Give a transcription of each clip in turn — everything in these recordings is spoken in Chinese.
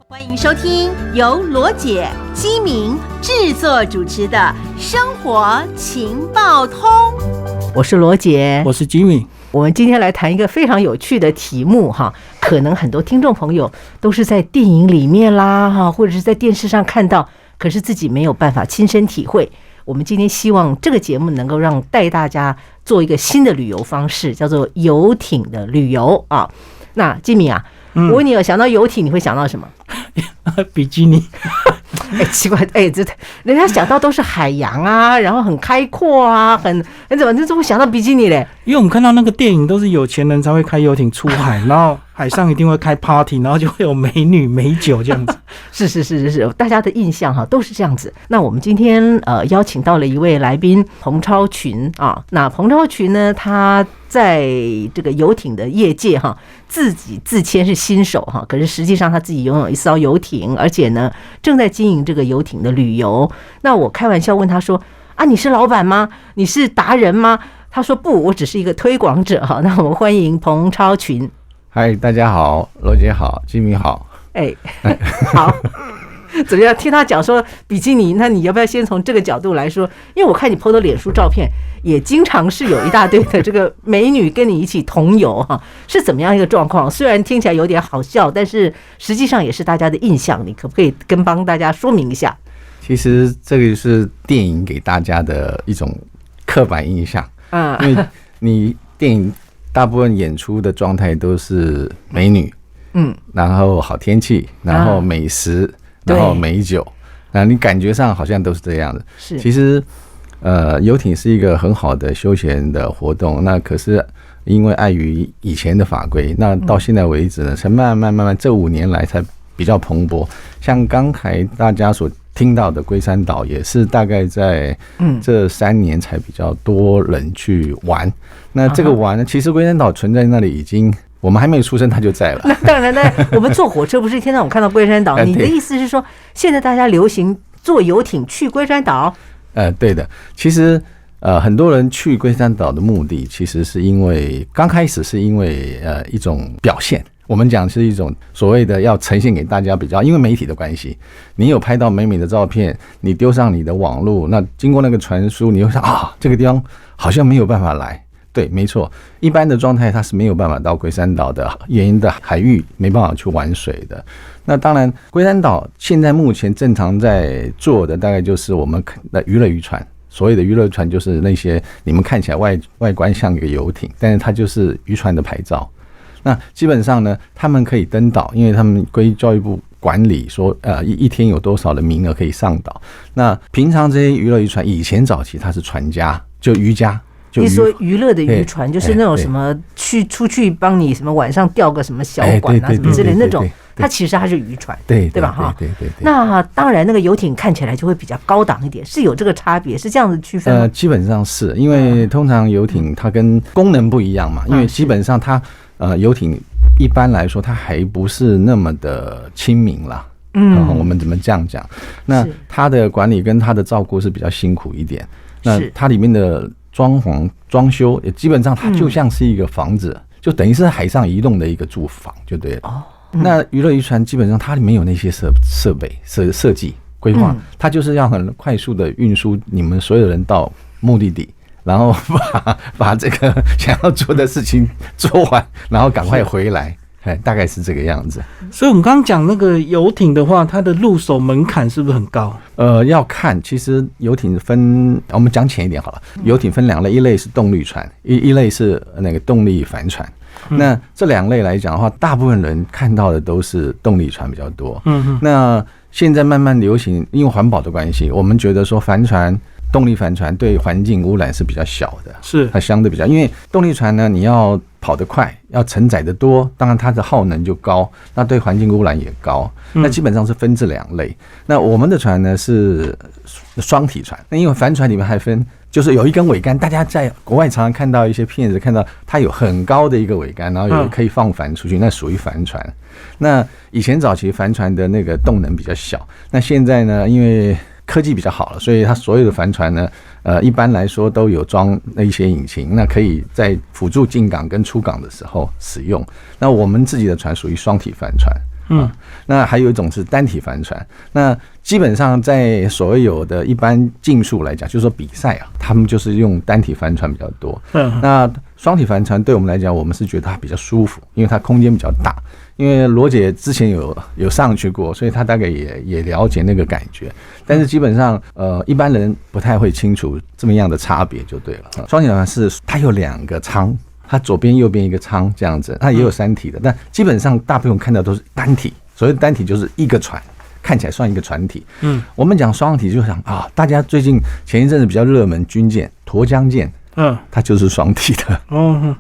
欢迎收听由罗姐、基明制作主持的《生活情报通》。我是罗姐，我是吉米。我们今天来谈一个非常有趣的题目哈，可能很多听众朋友都是在电影里面啦哈，或者是在电视上看到，可是自己没有办法亲身体会。我们今天希望这个节目能够带大家做一个新的旅游方式，叫做游艇的旅游啊。那吉米啊，我问你，想到游艇你会想到什么？比基尼。奇怪，这人家想到都是海洋啊，然后很开阔啊，很怎么会想到比基尼嘞？因为我们看到那个电影都是有钱人才会开游艇出海，然后海上一定会开 party， 然后就会有美女美酒这样子。是，大家的印象哈都是这样子。那我们今天邀请到了一位来宾彭超群啊，那彭超群呢，他在这个游艇的业界哈，自己自谦是新手哈，可是实际上他自己拥有一艘游艇，而且呢正在经营这个游艇的旅游。那我开玩笑问他说啊，你是老板吗？你是达人吗？他说不，我只是一个推广者哈。那我们欢迎彭超群。嗨，大家好，罗姐好，吉米好。好，怎么样？听他讲说比基尼，那你要不要先从这个角度来说？因为我看你 PO 的脸书照片，也经常是有一大堆的这个美女跟你一起同游哈，是怎么样一个状况？虽然听起来有点好笑，但是实际上也是大家的印象，你可不可以帮大家说明一下？其实这个是电影给大家的一种刻板印象，因为你电影大部分演出的状态都是美女，然后好天气，然后美食，然后美酒，那你感觉上好像都是这样的。是，其实游艇是一个很好的休闲的活动，那可是因为碍于以前的法规，那到现在为止呢，才慢慢这5年来才比较蓬勃。像刚才大家所听到的龟山岛也是大概在这3年才比较多人去玩。那这个玩呢，其实龟山岛存在那里已经，我们还没有出生它就在了。那当然，我们坐火车不是一天到晚看到龟山岛？你的意思是说，现在大家流行坐游艇去龟山岛？对的。其实很多人去龟山岛的目的，其实是因为刚开始是因为一种表现。我们讲是一种所谓的要呈现给大家比较，因为媒体的关系，你有拍到美美的照片，你丢上你的网络，那经过那个传输，你会想啊，这个地方好像没有办法来。对，没错，一般的状态它是没有办法到龟山岛的，原因的海域没办法去玩水的。那当然，龟山岛现在目前正常在做的大概就是我们的娱乐渔船。所谓的娱乐船就是那些你们看起来外观像一个游艇，但是它就是渔船的牌照。那基本上呢，他们可以登岛，因为他们归教育部管理说，一天有多少的名额可以上岛。那平常这些娱乐渔船，以前早期它是船家，就渔家。你说娱乐的渔船，就是那种什么出去帮你什么晚上钓个什么小管啊什么之类那种，它其实它是渔船，对吧？哈，对。那当然，那个游艇看起来就会比较高档一点，是有这个差别，是这样子区分吗？基本上是因为通常游艇它跟功能不一样嘛，因为基本上它游艇一般来说它还不是那么的亲民啦。我们怎么这样讲？那它的管理跟它的照顾是比较辛苦一点。那它里面的装潢装修也基本上它就像是一个房子，就等于是海上移动的一个住房就对了。那娱乐渔船基本上它里面有那些设备设计规划，它就是要很快速的运输你们所有人到目的地，然后把这个想要做的事情做完，然后赶快回来。大概是这个样子。所以我们刚刚讲那个游艇的话，它的入手门槛是不是很高？要看，其实游艇分，我们讲浅一点好了。游艇分2类，一类是动力船，一类是那个动力帆船。那这2类来讲的话，大部分人看到的都是动力船比较多。那现在慢慢流行，因为环保的关系，我们觉得说动力帆船对环境污染是比较小的，是它相对比较，因为动力船呢，你要跑得快，要承载得多，当然它的耗能就高，那对环境污染也高。那基本上是分这2类。那我们的船呢是双体船，那因为帆船里面还分，就是有一根桅杆，大家在国外常常看到一些片子，看到它有很高的一个桅杆，然后有可以放帆出去，那属于帆船。那以前早期帆船的那个动能比较小，那现在呢，因为科技比较好了，所以它所有的帆船呢，一般来说都有装那一些引擎，那可以在辅助进港跟出港的时候使用。那我们自己的船属于双体帆船，那还有一种是单体帆船。那基本上在所有的一般竞速来讲，就是说比赛啊，他们就是用单体帆船比较多。那双体帆船对我们来讲，我们是觉得它比较舒服，因为它空间比较大。因为罗姐之前有上去过，所以她大概也了解那个感觉。但是基本上一般人不太会清楚这么样的差别就对了。双体帆是它有2个舱，它左边右边一个舱这样子，它也有3体的，但基本上大部分看到都是单体。所谓单体就是一个船，看起来算一个船体。我们讲双体就想啊，大家最近前一阵子比较热门军舰沱江舰，它就是双体的。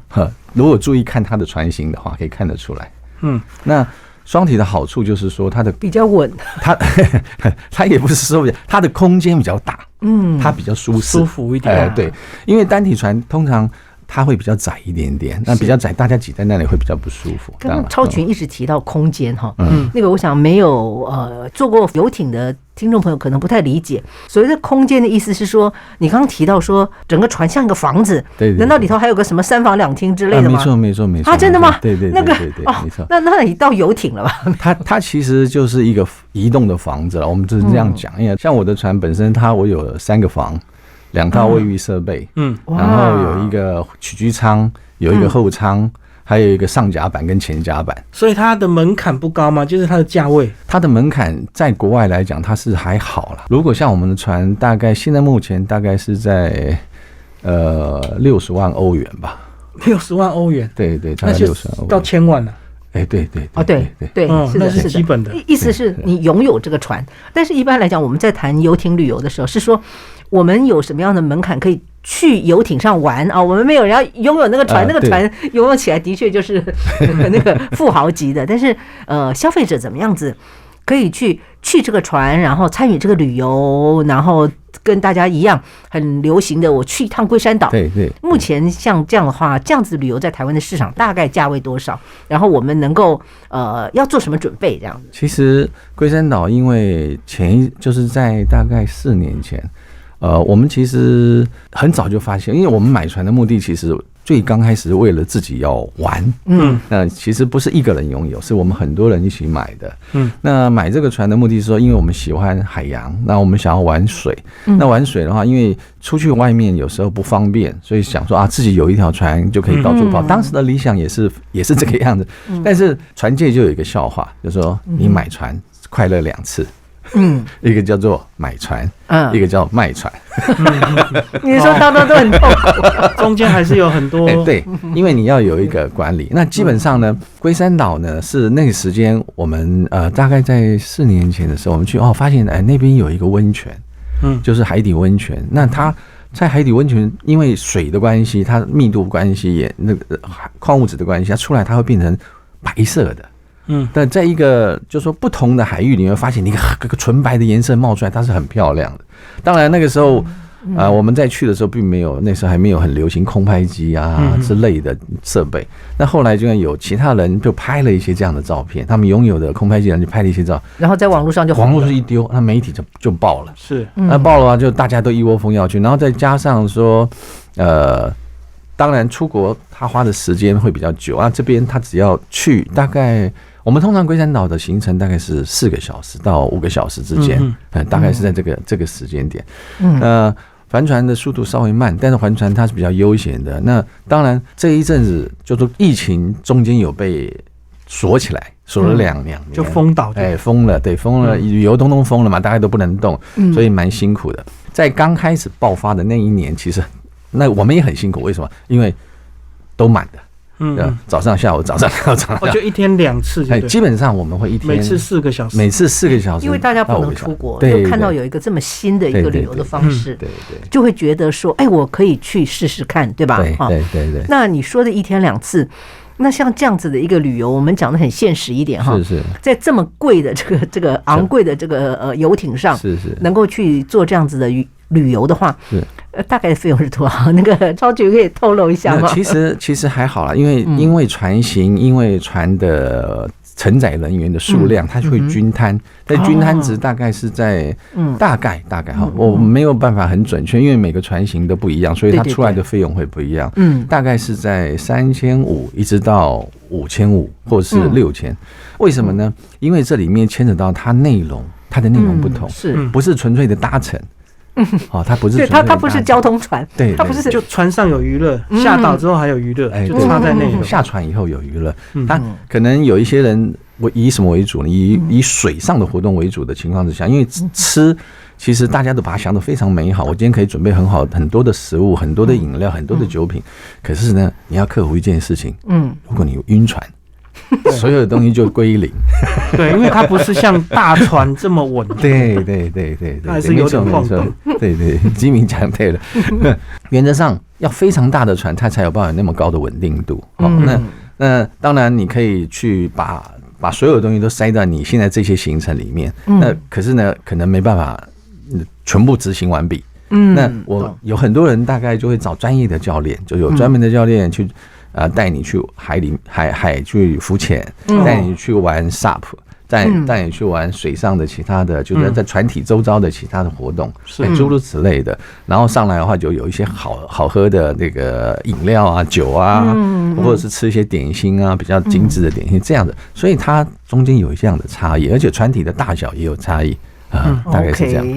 如果注意看它的船型的话，可以看得出来。那双体的好处就是说它的比较稳，它也不是说它的空间比较大，它比较舒服一点。对，因为单体船通常它会比较窄一点点，那比较窄，大家挤在那里会比较不舒服。刚刚超群一直提到空间哈，那个我想没有坐过游艇的听众朋友可能不太理解，所谓的空间的意思是说，你刚刚提到说整个船像一个房子，对，难道里头还有个什么3房2厅之类的吗？没错。啊，真的吗？对，那个没错。那你到游艇了吧？它其实就是一个移动的房子了，我们就是这样讲。因为像我的船本身，我有3个房，2套卫浴设备，然后有一个起居舱，有一个后舱。还有一个上甲板跟前甲板，所以它的门槛不高吗？就是它的价位，它的门槛在国外来讲，它是还好啦。如果像我们的船，大概现在目前大概是在60万欧元吧。60万欧元，对，大概60万欧元到1000万了。对，是的，那是基本的。意思是你拥有这个船，但是一般来讲，我们在谈游艇旅游的时候，是说我们有什么样的门槛可以去游艇上玩啊？我们没有人要拥有那个船，那个船拥有起来的确就是那个富豪级的。但是消费者怎么样子可以去这个船，然后参与这个旅游，然后跟大家一样很流行的，我去一趟龟山岛。对，目前像这样的话，这样子旅游在台湾的市场大概价位多少？然后我们能够要做什么准备？这样子。其实龟山岛因为就是在大概4年前。我们其实很早就发现，因为我们买船的目的其实最刚开始是为了自己要玩，那其实不是一个人拥有，是我们很多人一起买的，那买这个船的目的是说，因为我们喜欢海洋，那我们想要玩水，那玩水的话，因为出去外面有时候不方便，所以想说啊，自己有一条船就可以到处跑。当时的理想也是这个样子，但是船界就有一个笑话，就是说你买船快乐2次。一个叫做买船，一个叫卖船。你说当中都很痛苦，中间还是有很多。对，因为你要有一个管理。那基本上呢，龟山岛呢是那个时间，我们大概在4年前的时候，我们去发现那边有一个温泉，就是海底温泉。那它在海底温泉，因为水的关系，它密度关系也那个矿物质的关系，它出来它会变成白色的。但在一个就是说不同的海域，你会发现你一个纯白的颜色冒出来，它是很漂亮的。当然那个时候我们在去的时候并没有，那时候还没有很流行空拍机啊之类的设备。那后来就有其他人就拍了一些这样的照片，他们拥有的空拍机人就拍了一些照，然后在网络上一丢，那媒体就爆了。是，那爆了的话，就大家都一窝蜂要去，然后再加上说当然出国他花的时间会比较久啊，这边他只要去大概。我们通常龟山岛的行程大概是4个小时到5个小时之间，大概是在这个时间点。帆船的速度稍微慢，但是帆船它是比较悠闲的。那当然这一阵子就说疫情中间有被锁起来，锁了2年，就封岛，封了，对，封了，旅游通通封了嘛，大家都不能动，所以蛮辛苦的。在刚开始爆发的那一年，其实那我们也很辛苦，为什么？因为都满的。早上下午早上就1天2次，基本上我们会1天每次4个小时，因为大家不能出国，就看到有一个这么新的一个旅游的方式，对，就会觉得说，我可以去试试看，对吧？对。那你说的1天2次，那像这样子的一个旅游，我们讲的很现实一点哈，是在这么贵的这个昂贵的这个游艇上，是能够去做这样子的旅游的话，大概的费用是多少？那个超局可以透露一下吗？其实还好啦，因为船型，因为船的承载人员的数量，它就会均摊，但均摊值大概是在大概哈，我没有办法很准确，因为每个船型都不一样，所以它出来的费用会不一样。大概是在3500一直到5500或者是6000，为什么呢？因为这里面牵扯到它的内容不同，不是纯粹的搭乘。它不是对它不是交通船，对，它不是就船上有娱乐，下岛之后还有娱乐，就插在内容。下船以后有娱乐，它可能有一些人以什么为主呢？以水上的活动为主的情况之下，因为吃其实大家都把它想得非常美好。我今天可以准备很多的食物，很多的饮料，很多的酒品，可是呢，你要克服一件事情，如果你晕船。所有的东西就归零，对，因为它不是像大船这么稳定，对，它还是有点晃动，对，吉米讲对了。原则上要非常大的船，它才有办法那么高的稳定度。那当然你可以去把所有的东西都塞到你现在这些行程里面，那可是呢，可能没办法全部执行完毕。那我有很多人大概就会找专业的教练，就有专门的教练去。带你去海去浮潜，带你去玩 SUP， 带你去玩水上的其他的，就是在船体周遭的其他的活动，诸如此类的。然后上来的话，就有一些好喝的那个饮料啊、酒啊，或者是吃一些点心啊，比较精致的点心这样的。所以它中间有这样的差异，而且船体的大小也有差异大概是这样。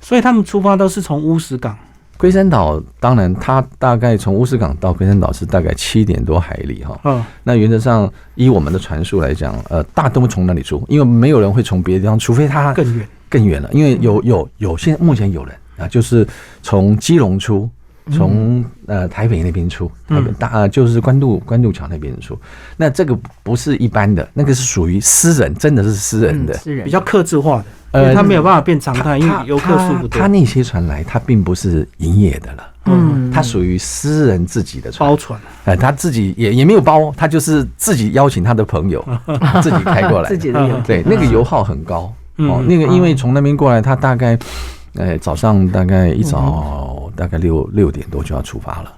所以他们出发都是从乌石港。龟山岛当然，它大概从乌石港到龟山岛是大概7点多海里哈。那原则上以我们的船速来讲，大都从那里出，因为没有人会从别的地方，除非它更远了。因为有现在目前有人啊，就是从基隆出，从台北那边出，就是关渡桥那边出。那这个不是一般的，那个是属于私人，真的是私人的，比较客制化的。因为它没有办法变常态，因为游客数不多。他那些船来，它并不是营业的了，它属于私人自己的船，包船。他自己也没有包，他就是自己邀请他的朋友，自己开过来，自己的游。对，那个油耗很高那个因为从那边过来，他大概早上大概一早大概6点多就要出发了，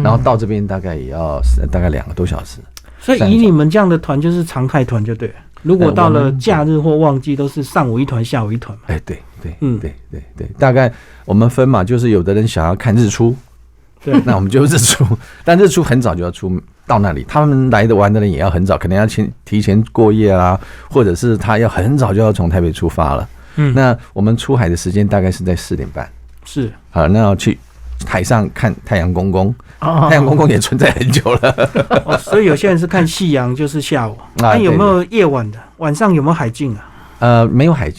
然后到这边大概也要大概2个多小时。所以以你们这样的团就是常态团就对了。如果到了假日或旺季，都是上午一团，下午一团嘛。对，大概我们分嘛，就是有的人想要看日出，对，那我们就日出，但日出很早就要出到那里，他们来的玩的人也要很早，可能要提前过夜啊，或者是他要很早就要从台北出发了。那我们出海的时间大概是在4点半，是好，那要去海上看太阳公公，太阳公公也存在很久了，所以有些人是看夕阳，就是下午。那有没有夜晚的？晚上有没有海境啊？没有海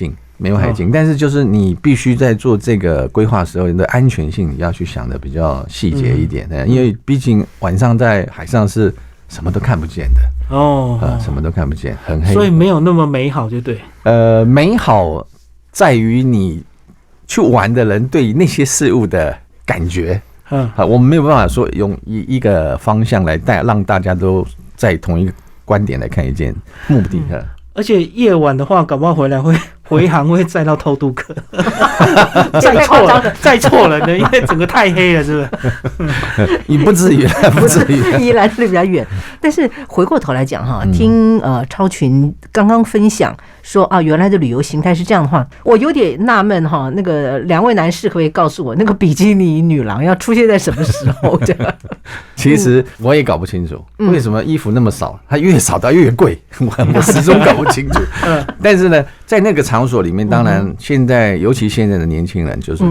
境，但是就是你必须在做这个规划的时候，你的安全性你要去想的比较细节一点，因为毕竟晚上在海上是什么都看不见的什么都看不见，很黑，所以没有那么美好，就对。美好在于你去玩的人对那些事物的感觉，我们没有办法说用一个方向来让大家都在同一个观点来看一件目的。而且夜晚的话，搞不好回来回航会载到偷渡客，载错了呢，因为整个太黑了，是不是？你不至于，宜兰是比较远。但是回过头来讲哈，听超群刚刚分享说啊，原来的旅游形态是这样的话，我有点纳闷哈。那个2位男士可不可以告诉我，那个比基尼女郎要出现在什么时候？其实我也搞不清楚，为什么衣服那么少，它越少它越贵，我始终搞不清楚。但是呢，在那个场所里面，当然现在尤其现在的年轻人，就是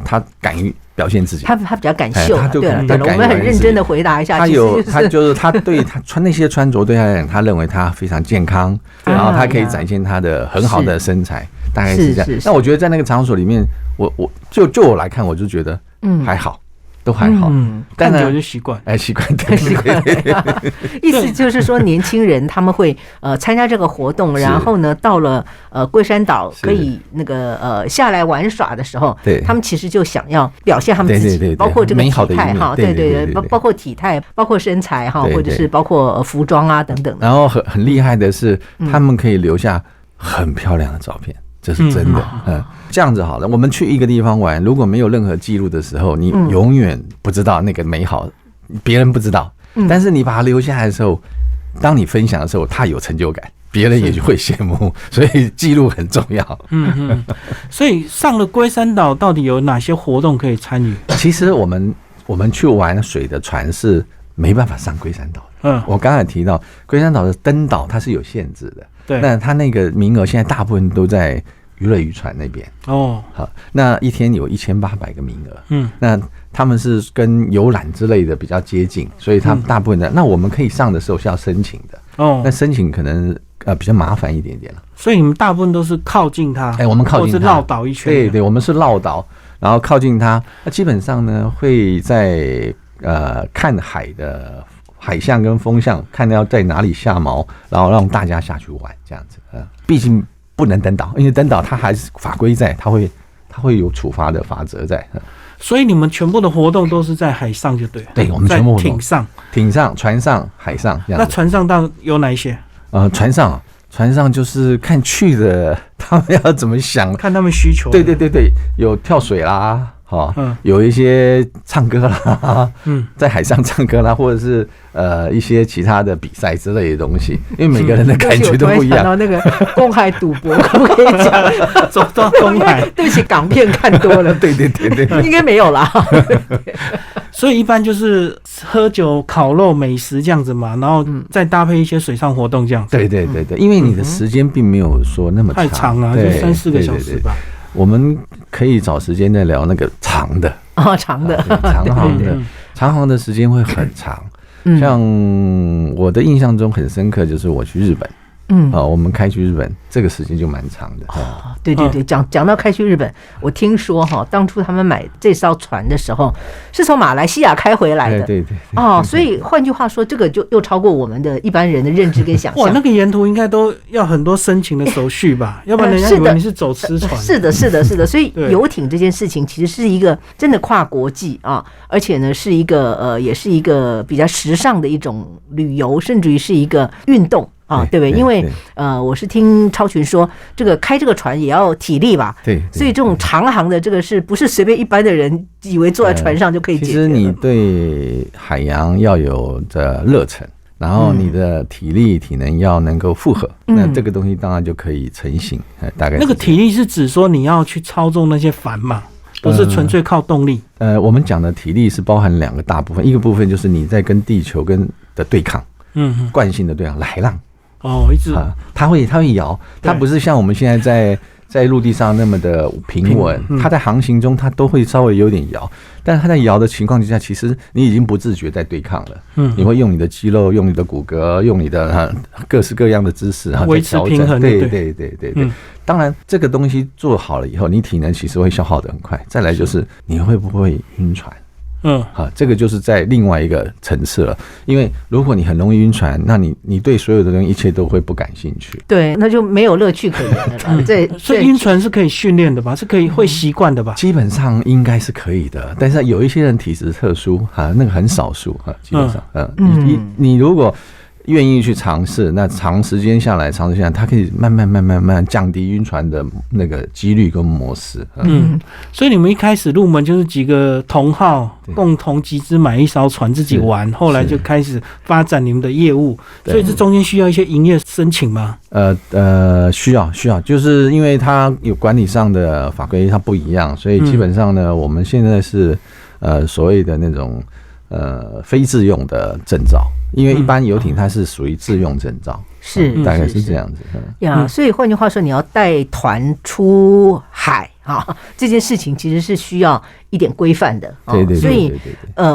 他敢于表现自己，他比较敢秀。对了，我们很认真的回答一下。他对他穿那些穿着对他来讲，他认为他非常健康，然后他可以展现他的很好的身材，大概是这样。那我觉得在那个场所里面，就我来看，我就觉得还好。都还好，但久就习惯，习惯。意思就是说，年轻人他们会参加这个活动，然后呢，到了龟山岛可以那个下来玩耍的时候，他们其实就想要表现他们自己，包括这个体态哈，对，包括体态，包括身材哈，或者是包括服装啊等等。然后很厉害的是，他们可以留下很漂亮的照片。这是真的，这样子好了。我们去一个地方玩，如果没有任何记录的时候，你永远不知道那个美好，别人不知道。但是你把它留下来的时候，当你分享的时候，它有成就感，别人也就会羡慕。所以记录很重要。所以上了龟山岛，到底有哪些活动可以参与？其实我们去玩水的船是没办法上龟山岛的。我刚才提到龟山岛的登岛它是有限制的，对，那它那个名额现在大部分都在娱乐渔船那边哦，好，那一天有1800个名额，那他们是跟游览之类的比较接近，所以他们大部分的，那我们可以上的时候是要申请的，那申请可能比较麻烦一点点了。所以你们大部分都是靠近它，我们靠近它，或是绕岛一圈，对，我们是绕岛，然后靠近它，那基本上呢会在看海象跟风向，看要在哪里下锚，然后让大家下去玩这样子。毕竟不能登岛，因为登岛它还是法规在，它会有处罚的法则在。所以你们全部的活动都是在海上就对了。对，我们全部在艇上、船上、海上这样子。那船上到有哪一些？船上就是看去的他们要怎么想，看他们需求。对，有跳水啦。有一些唱歌啦，在海上唱歌啦，或者是一些其他的比赛之类的东西，因为每个人的感觉都不一样。想到那个公海赌博，可不可以讲？走到公海，对不起，港片看多了。对，应该没有啦。所以一般就是喝酒、烤肉、美食这样子嘛，然后再搭配一些水上活动这样子。对，因为你的时间并没有说那么太长了，就3-4个小时吧。我们可以找时间再聊那个长的长航的时间会很长。像我的印象中很深刻，就是我去日本。我们开去日本，这个时间就蛮长的。对，讲到开去日本，我听说当初他们买这艘船的时候，是从马来西亚开回来的。对。所以换句话说，这个就又超过我们的一般人的认知跟想象。哇，那个沿途应该都要很多申请的手续吧？要不然人家以为你是走私船。是的。所以游艇这件事情其实是一个真的跨国际啊，而且呢是一个也是一个比较时尚的一种旅游，甚至于是一个运动。对不对？因为我是听超群说，这个开这个船也要体力吧？对，所以这种长航的这个是不是随便一般的人以为坐在船上就可以解决？其实你对海洋要有的热忱，然后你的体力体能要能够负荷，那这个东西当然就可以成型。大概那个体力是指说你要去操纵那些帆嘛？不是纯粹靠动力。我们讲的体力是包含2个大部分，一个部分就是你在跟地球的对抗，惯性的对抗，来浪。一直它会摇，它不是像我们现在在陆地上那么的平稳，它在航行中它都会稍微有点摇，但是它在摇的情况之下，其实你已经不自觉在对抗了。你会用你的肌肉，用你的骨骼，用你的各式各样的姿势维持平衡。对。当然，这个东西做好了以后，你体能其实会消耗得很快。再来就是你会不会晕船？这个就是在另外一个层次了。因为如果你很容易晕船，那你对所有的东西一切都会不感兴趣。对，那就没有乐趣可言了。所以晕船是可以训练的吧？是可以会习惯的吧？基本上应该是可以的，但是有一些人体质特殊那个很少数基本上你如果愿意去尝试，那长时间下来，它可以慢慢降低晕船的那个几率跟模式。所以你们一开始入门就是几个同好共同集资买一艘船自己玩，后来就开始发展你们的业务。所以这中间需要一些营业申请吗？需要，就是因为它有管理上的法规它不一样，所以基本上呢，我们现在是所谓的那种非自用的证照。因为一般游艇它是属于自用证照，大概是这样子呀。所以换句话说，你要带团出海这件事情其实是需要一点规范的。对。所以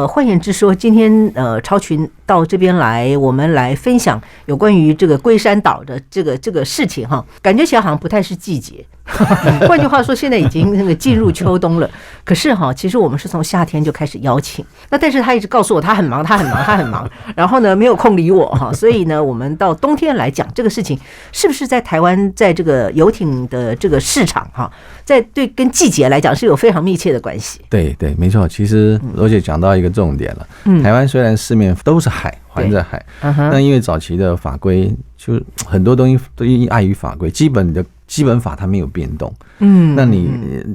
换言之说，今天超群到这边来，我们来分享有关于这个龟山岛的这个事情感觉起来好像不太是季节。换句话说，现在已经那个进入秋冬了。可是其实我们是从夏天就开始邀请，那但是他一直告诉我他很忙，然后呢没有空理我所以呢，我们到冬天来讲这个事情，是不是在台湾在这个游艇的这个市场在对跟季节来讲是有非常密切的关系。对，没错。其实罗姐讲到一个重点了，台湾虽然四面都是海，环着海，那因为早期的法规就很多东西都碍于法规，基本法它没有变动，那你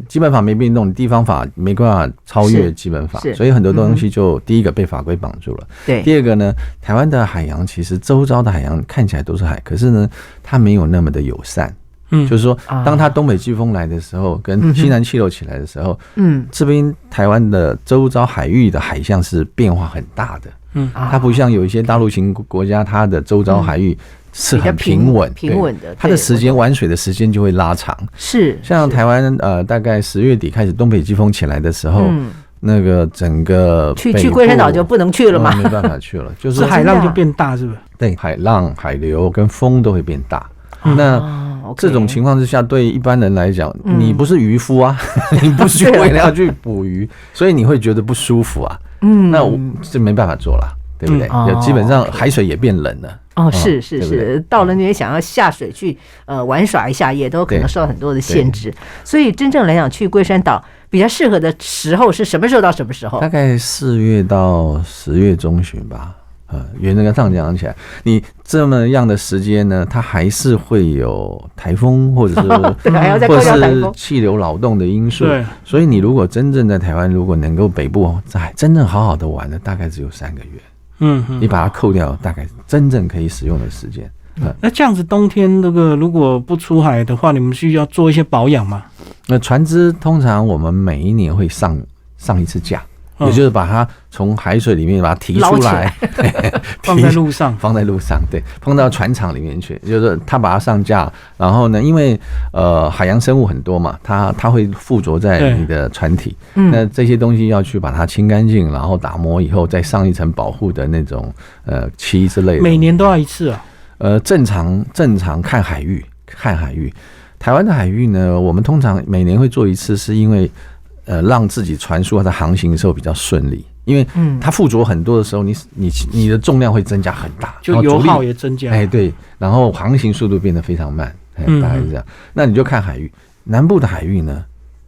基本法没变动，地方法没办法超越基本法，所以很多东西就第一个被法规绑住了。对，第二个呢，台湾的海洋其实周遭的海洋看起来都是海，可是呢，它没有那么的友善。就是说，当它东北季风来的时候，跟西南气流起来的时候，这边台湾的周遭海域的海象是变化很大的。它不像有一些大陆型国家，它的周遭海域是很平稳的，它的时间玩水的时间就会拉长。是像台湾大概10月底开始东北季风起来的时候，那个整个去龟山岛就不能去了嘛，没办法去了，就是海浪就变大，是不是？对，海浪、海流跟风都会变大。那这种情况之下，对一般人来讲，你不是渔夫啊，你不是为了要去捕鱼，所以你会觉得不舒服啊。那这没办法做了，对不对？基本上海水也变冷了。是，到了那边想要下水去玩耍一下，也都可能受到很多的限制。所以真正来讲，去龟山岛比较适合的时候是什么时候到什么时候？大概4月到10月中旬吧。原则上讲起来，你这么样的时间呢，它还是会有台风或者是或者是气流扰动的因素。所以你如果真正在台湾，如果能够北部在真正好好的玩的，大概只有3个月。你把它扣掉，大概真正可以使用的时间。那这样子冬天那个如果不出海的话，你们需要做一些保养吗？那船只通常我们每一年会上一次架。也就是把它从海水里面把它提出来，放在路上，对，放到船厂里面去。就是他把它上架，然后呢，因为海洋生物很多嘛，它会附着在你的船体，那这些东西要去把它清干净，然后打磨以后再上一层保护的那种漆之类的。每年都要一次啊？正常看海域，台湾的海域呢，我们通常每年会做一次，是因为让自己船速它的航行的时候比较顺利，因为它附着很多的时候，你的重量会增加很大，就油耗也增加。对，然后航行速度变得非常慢，大概是这样。那你就看海域，南部的海域呢，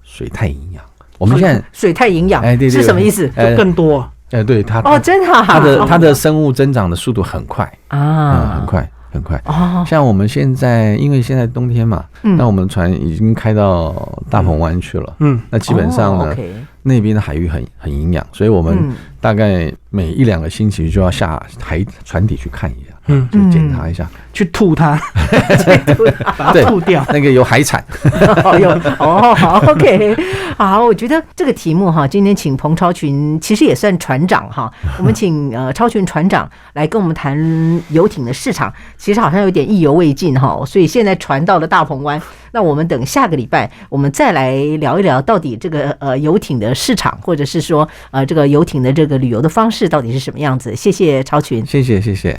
水太营养。我们现在水太营养，对是什么意思？就更多。对它真的，它的生物增长的速度很快啊，很快。像我们现在，因为现在冬天嘛，那我们船已经开到大鹏湾去了。那基本上呢，那边的海域很营养，所以我们大概每1-2个星期就要下船底去看一下，就检查一下，去吐它，把它吐掉。那个有海产。好 ，OK， 好，我觉得这个题目哈，今天请彭超群，其实也算船长哈，我们请超群船长来跟我们谈游艇的市场，其实好像有点意犹未尽哈，所以现在船到了大鹏湾，那我们等下个礼拜我们再来聊一聊到底这个游艇的市场，或者是说这个游艇的这个旅游的方式到底是什么样子。谢谢超群，谢谢。